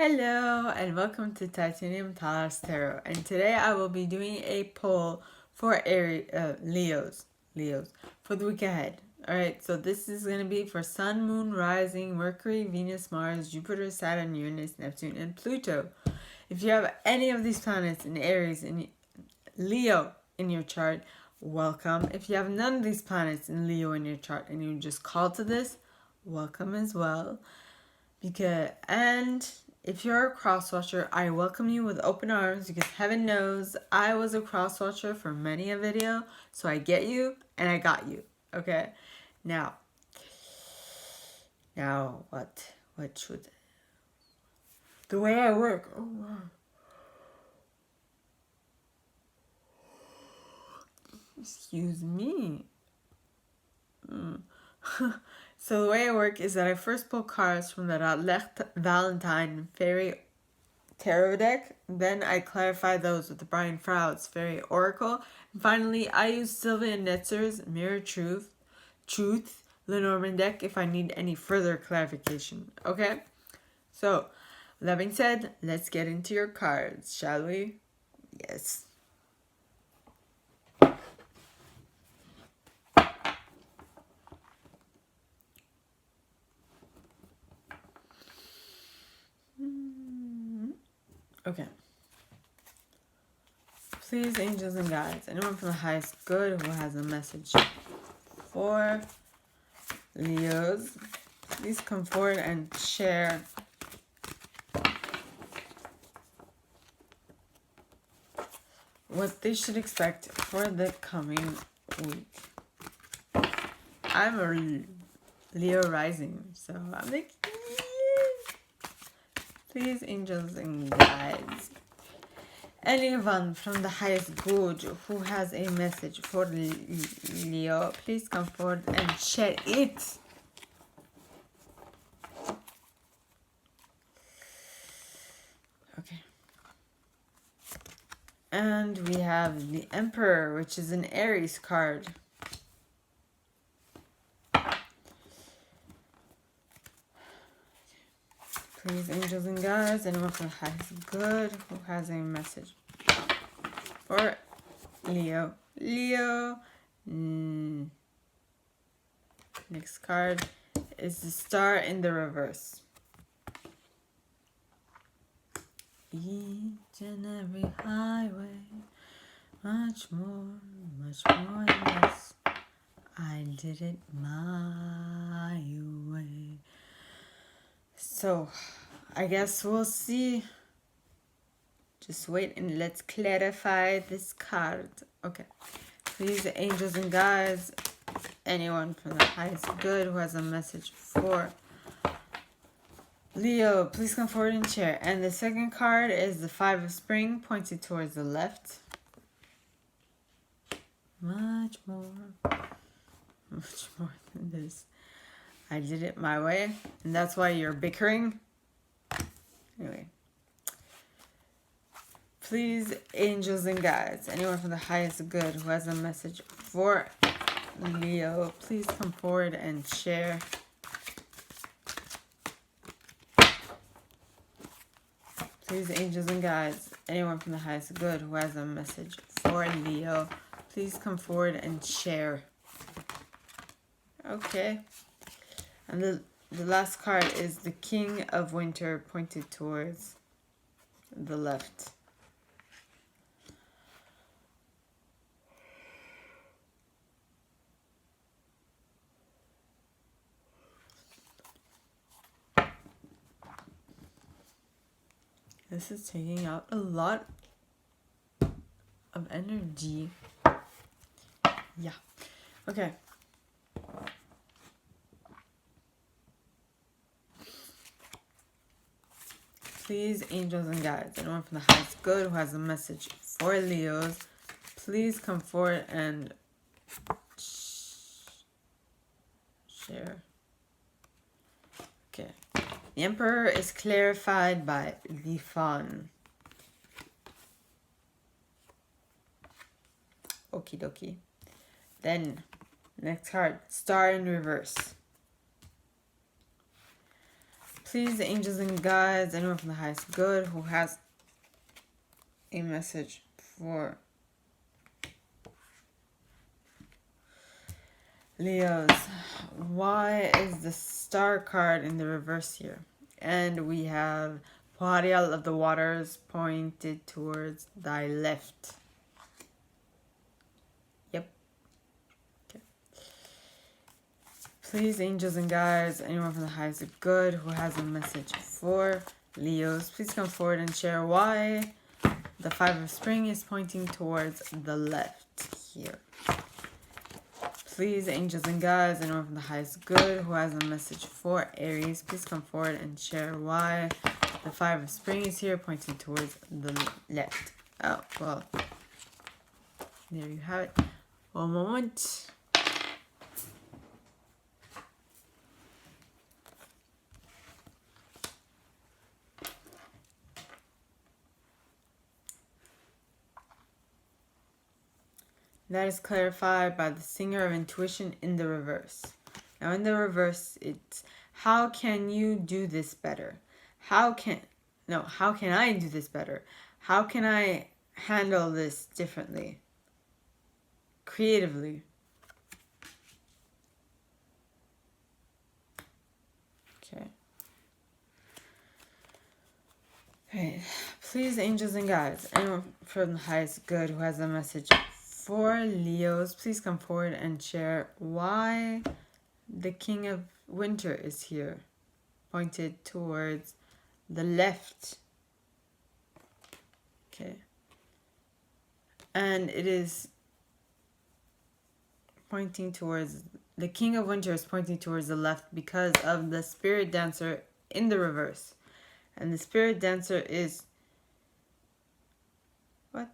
Hello and welcome to Titanium Talos Tarot, and today I will be doing a poll for Leos for the week ahead. Alright, so this is going to be for Sun, Moon, Rising, Mercury, Venus, Mars, Jupiter, Saturn, Uranus, Neptune, and Pluto. If you have any of these planets in Aries and Leo in your chart, welcome. If you have none of these planets in Leo in your chart and you just called to this, welcome as well. If you're a cross watcher, I welcome you with open arms because heaven knows I was a cross watcher for many a video, so I get you and I got you. Okay, now what should the way I work? Oh wow. Excuse me. So the way I work is that I first pull cards from the Lecht Valentine Fairy Tarot deck. Then I clarify those with the Brian Froud's Fairy Oracle. And finally, I use Sylvia Netzer's Mirror Truth, Lenormand deck if I need any further clarification. Okay? So, with that being said, let's get into your cards, shall we? Yes. Okay. Please, angels and guides, anyone from the highest good who has a message for Leos, please come forward and share what they should expect for the coming week. I'm a Leo rising, so I'm like, please, angels and guides, anyone from the highest good who has a message for Leo, please come forward and share it. Okay. And we have the Emperor, which is an Aries card. Please, angels and guides, anyone from the highest good who has a message for Leo. Next card is the Star in the reverse. Each and every highway, much more, yes. I did it my way. So, I guess we'll see. Just wait and let's clarify this card. Okay. Please, angels and guides, anyone from the highest good who has a message for Leo, please come forward and share. And the second card is the Five of Spring, pointed towards the left. Much more than this. I did it my way, and that's why you're bickering. Anyway. Please, angels and guides, anyone from the highest good who has a message for Leo, please come forward and share. Please, angels and guides, anyone from the highest good who has a message for Leo, please come forward and share. Okay. And the last card is the King of Winter, pointed towards the left. This is taking out a lot of energy. Yeah. Okay. Please, angels and guides, anyone from the highest good who has a message for Leos, please come forward and share. Okay. The Emperor is clarified by the Faun. Okie dokie. Then, next card, Star in reverse. Please, angels and guides, anyone from the highest good who has a message for Leos. Why is the star card in the reverse here? And we have Parial of the waters pointed towards thy left. Yep. Okay. Please, angels and guides, anyone from the highest good who has a message for Leos, please come forward and share why the Five of Spring is pointing towards the left here. Please, angels and guides, anyone from the highest good who has a message for Aries, please come forward and share why the Five of Spring is here pointing towards the left. Oh, well, there you have it. One moment. That is clarified by the Singer of Intuition in the reverse. Now in the reverse, it's how can you do this better? How can I do this better? How can I handle this differently? Creatively. Okay. Okay. Please, angels and guides, anyone from the highest good who has a message for Leos, please come forward and share why the King of Winter is here, pointed towards the left. Okay. And it is pointing towards, the King of Winter is pointing towards the left because of the Spirit Dancer in the reverse. And the Spirit Dancer is, what?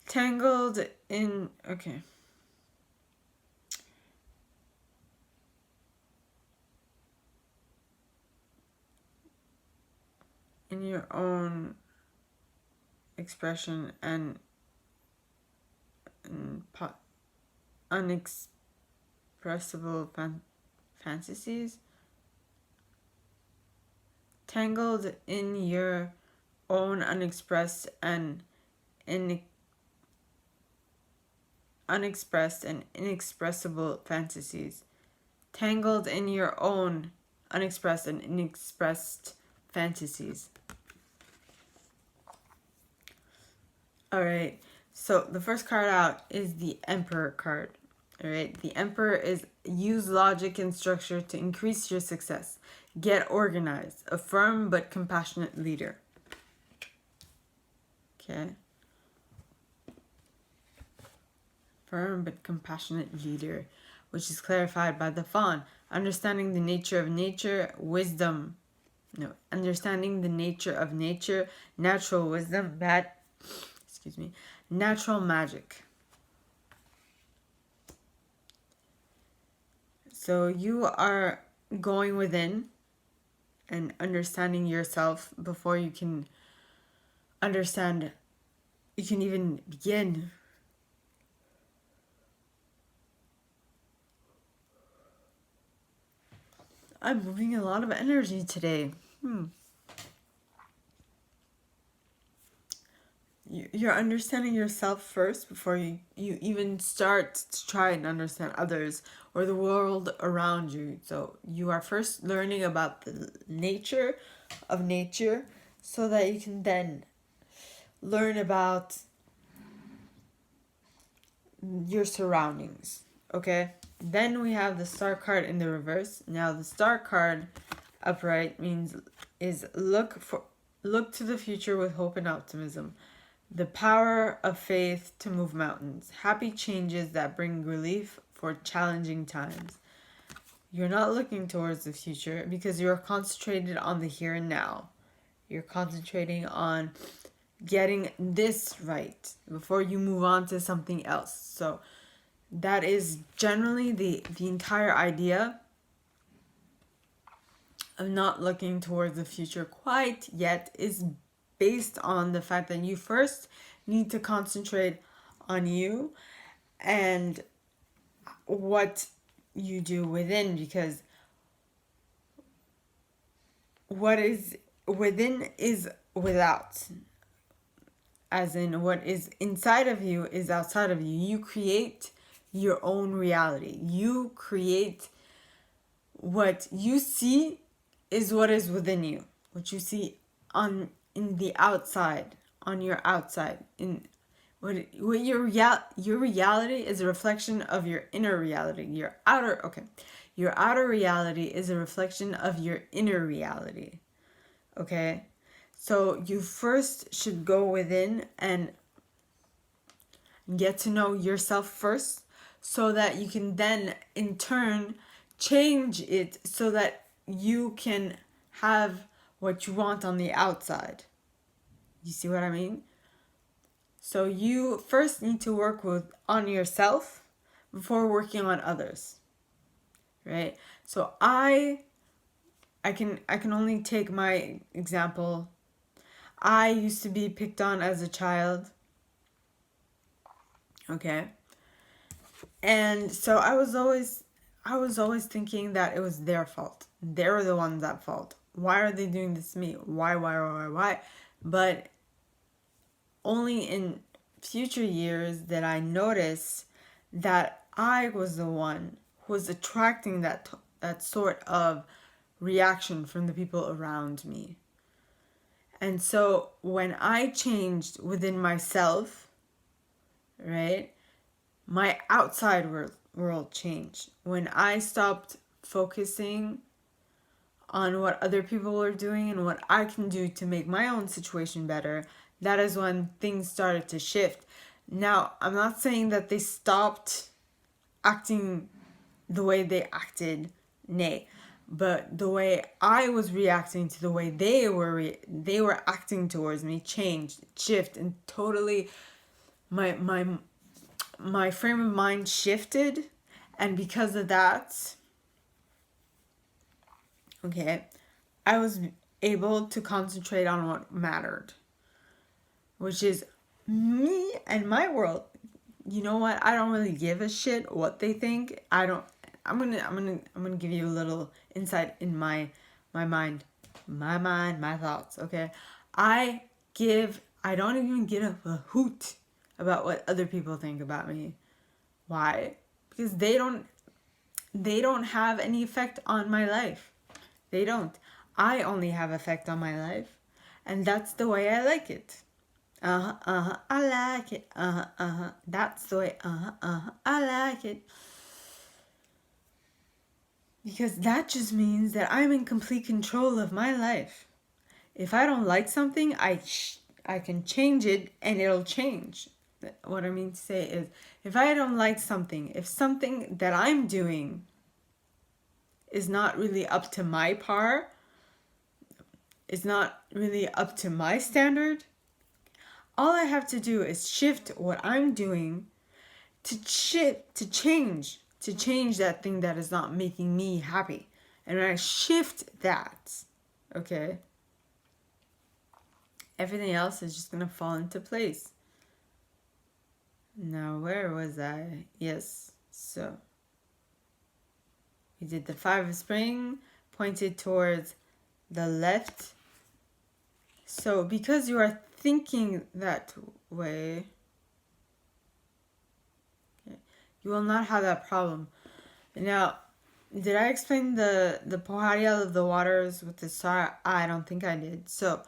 Tangled in, okay. In your own expression and unexpressible fantasies. Tangled in your own unexpressed and inexpressible fantasies. Tangled in your own unexpressed and inexpressed fantasies. Alright, so the first card out is the Emperor card. Alright, the Emperor is use logic and structure to increase your success. Get organized. A firm but compassionate leader. Okay. Firm but compassionate leader, which is clarified by the Fawn. Understanding the nature of nature, wisdom. No, understanding the nature of nature, natural wisdom, natural magic. So you are going within and understanding yourself before you can understand, you can even begin. I'm moving a lot of energy today. You're understanding yourself first before you even start to try and understand others or the world around you. So you are first learning about the nature of nature so that you can then learn about your surroundings. Okay? Then we have the Star card in the reverse. Now the Star card upright is look to the future with hope and optimism. The power of faith to move mountains. Happy changes that bring relief for challenging times. You're not looking towards the future because you're concentrated on the here and now. You're concentrating on getting this right before you move on to something else. So that is generally the entire idea of not looking towards the future quite yet, is based on the fact that you first need to concentrate on you and what you do within, because what is within is without, as in what is inside of you is outside of you. You create your own reality. You create what you see is what is within you. What you see on in the outside, on your outside, in what your reality is a reflection of your inner reality. Your outer reality is a reflection of your inner reality. Okay? So you first should go within and get to know yourself first, so that you can then in turn change it so that you can have what you want on the outside. You see what I mean? So you first need to work on yourself before working on others. Right? So I can only take my example. I used to be picked on as a child. Okay? And so I was always thinking that it was their fault. They were the ones at fault. Why are they doing this to me? Why? But only in future years did I notice that I was the one who was attracting that sort of reaction from the people around me. And so when I changed within myself, right, my outside world changed. When I stopped focusing on what other people were doing and what I can do to make my own situation better, that is when things started to shift. Now, I'm not saying that they stopped acting the way they acted, nay, but the way I was reacting to the way they were acting towards me changed, shift, and totally my frame of mind shifted. And because of that, okay, I was able to concentrate on what mattered, which is me and my world. You know what? I don't really give a shit what they think. I'm gonna give you a little insight in my mind, my thoughts. Okay, I don't even give a hoot about what other people think about me. Why? Because they don't have any effect on my life. They don't. I only have effect on my life, and that's the way I like it. I like it. That's the way. I like it. Because that just means that I'm in complete control of my life. If I don't like something, I can change it and it'll change. What I mean to say is, if I don't like something, if something that I'm doing is not really up to my par, is not really up to my standard, all I have to do is shift what I'm doing to change that thing that is not making me happy. And when I shift that, okay, everything else is just gonna fall into place. Now, where was I? Yes, so we did the 5 of spring, pointed towards the left. So because you are thinking that way, okay, you will not have that problem. Now, did I explain the Poharial of the waters with the star? I don't think I did. So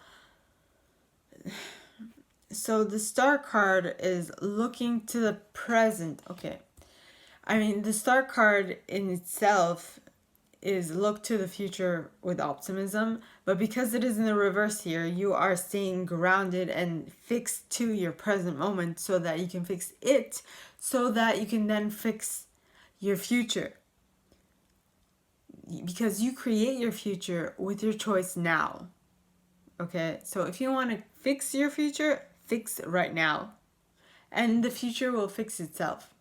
the star card is looking to the present. Okay. I mean, the star card in itself is look to the future with optimism, but because it is in the reverse here, you are staying grounded and fixed to your present moment so that you can fix it, so that you can then fix your future. Because you create your future with your choice now. Okay, so if you want to fix your future, fix right now. And the future will fix itself.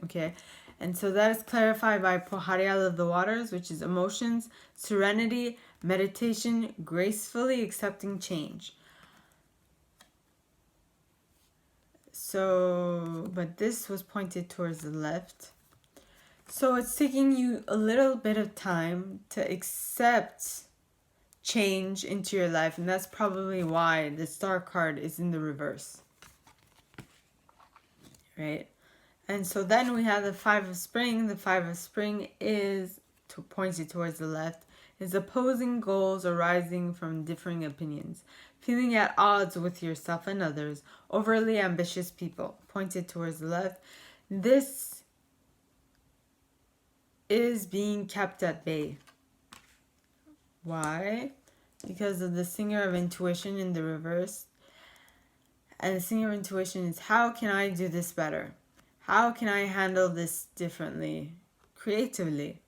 Okay, and so that is clarified by Poharial of the Waters, which is emotions, serenity, meditation, gracefully accepting change. So, but this was pointed towards the left. So it's taking you a little bit of time to accept change into your life, and that's probably why the Star card is in the reverse. Right? And so then we have the Five of Spring. The Five of Spring is pointed towards the left. Is opposing goals arising from differing opinions. Feeling at odds with yourself and others. Overly ambitious people. Pointed towards the left. This is being kept at bay. Why? Because of the Singer of Intuition in the reverse. And the Singer of Intuition is, how can I do this better? How can I handle this differently, creatively?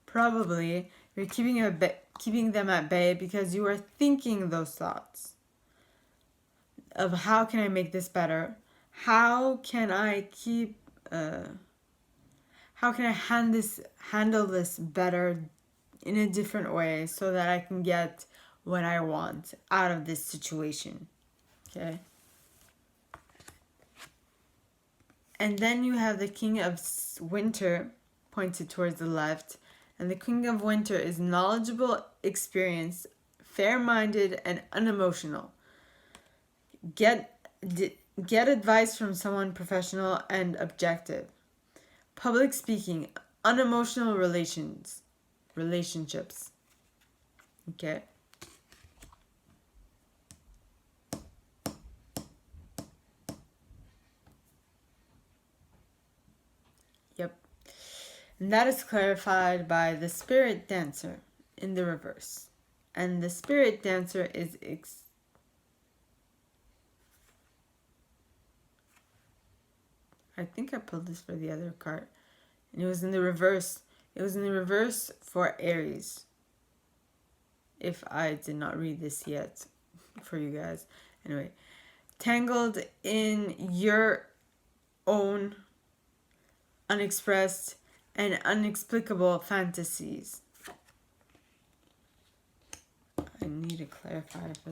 Probably you're keeping them at bay because you are thinking those thoughts of how can I make this better? How can I handle this better in a different way so that I can get what I want out of this situation? Okay. And then you have the King of Winter pointed towards the left. And the King of Winter is knowledgeable, experienced, fair-minded, and unemotional. Get advice from someone professional and objective. Public speaking, unemotional relationships. Okay. Yep. And that is clarified by the Spirit Dancer in the reverse. And the Spirit Dancer is I think I pulled this for the other card. And it was in the reverse. It was in the reverse for Aries. If I did not read this yet for you guys. Anyway. Tangled in your own unexpressed and inexplicable fantasies. I need to clarify for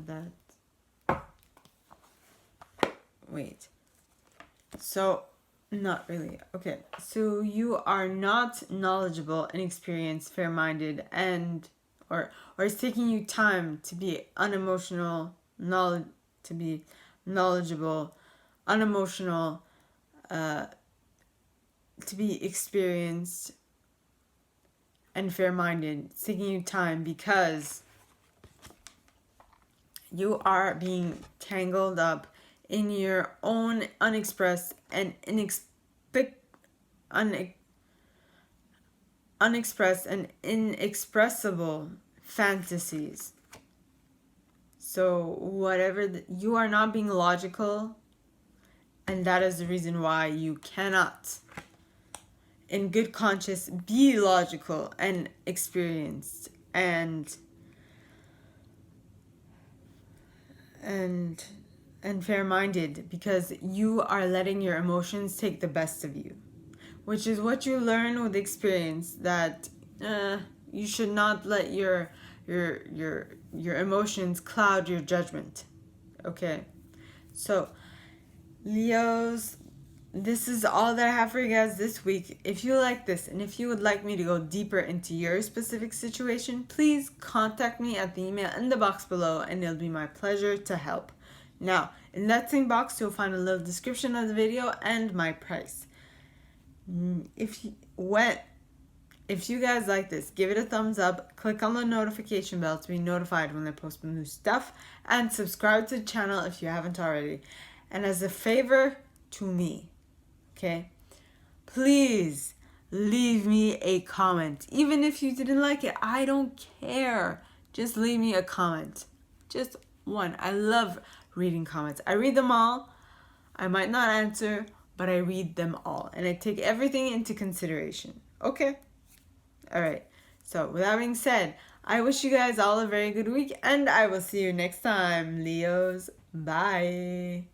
that. Wait. So, not really. Okay. So you are not knowledgeable and experienced, fair-minded, and or it's taking you time to be unemotional, to be knowledgeable, unemotional, to be experienced and fair-minded. It's taking you time because you are being tangled up in your own unexpressed and unexpressed and inexpressible fantasies. So you are not being logical, and that is the reason why you cannot, in good conscience, be logical and experienced and fair-minded, because you are letting your emotions take the best of you, which is what you learn with experience, that you should not let your emotions cloud your judgment. Okay, so Leos, this is all that I have for you guys this week. If you like this, and if you would like me to go deeper into your specific situation, please contact me at the email in the box below, and it'll be my pleasure to help. Now, in that same box, you'll find a little description of the video and my price. If you guys like this, give it a thumbs up, click on the notification bell to be notified when I post new stuff, and subscribe to the channel if you haven't already. And as a favor to me, okay, please leave me a comment. Even if you didn't like it, I don't care. Just leave me a comment. Just one. I love reading comments. I read them all. I might not answer, but I read them all. And I take everything into consideration. Okay? Alright. So, with that being said, I wish you guys all a very good week, and I will see you next time, Leos. Bye.